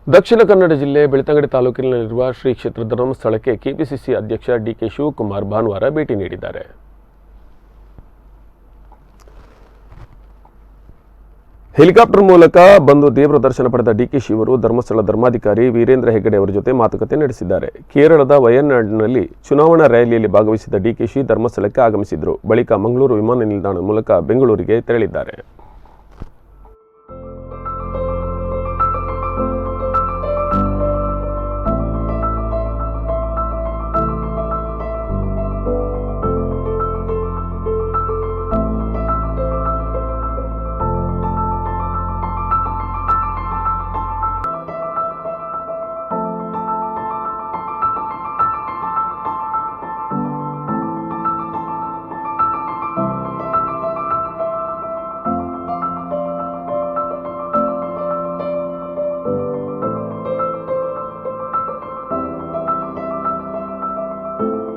ದಕ್ಷಿಣ ಕನ್ನಡ ಜಿಲ್ಲೆ ಬೆಳ್ತಂಗಡಿ ತಾಲೂಕಿನಲ್ಲಿರುವ ಶ್ರೀ ಕ್ಷೇತ್ರ ಧರ್ಮಸ್ಥಳಕ್ಕೆ ಕೆಪಿಸಿಸಿ ಅಧ್ಯಕ್ಷ ಡಿಕೆ ಶಿವಕುಮಾರ್ ಭಾನುವಾರ ಭೇಟಿ ನೀಡಿದ್ದಾರೆ. ಹೆಲಿಕಾಪ್ಟರ್ ಮೂಲಕ ಬಂದು ದೇವರ ದರ್ಶನ ಪಡೆದ ಡಿಕೆ ಶಿವರು ಧರ್ಮಸ್ಥಳ ಧರ್ಮಾಧಿಕಾರಿ ವೀರೇಂದ್ರ ಹೆಗ್ಗಡೆ ಅವರ ಜೊತೆ ಮಾತುಕತೆ ನಡೆಸಿದ್ದಾರೆ. ಕೇರಳದ ವಯನಾಡಿನಲ್ಲಿ ಚುನಾವಣಾ ರ್ಯಾಲಿಯಲ್ಲಿ ಭಾಗವಹಿಸಿದ ಡಿಕೆಶಿ ಧರ್ಮಸ್ಥಳಕ್ಕೆ ಆಗಮಿಸಿದರು. ಬಳಿಕ ಮಂಗಳೂರು ವಿಮಾನ ನಿಲ್ದಾಣ ಮೂಲಕ ಬೆಂಗಳೂರಿಗೆ ತೆರಳಿದ್ದಾರೆ.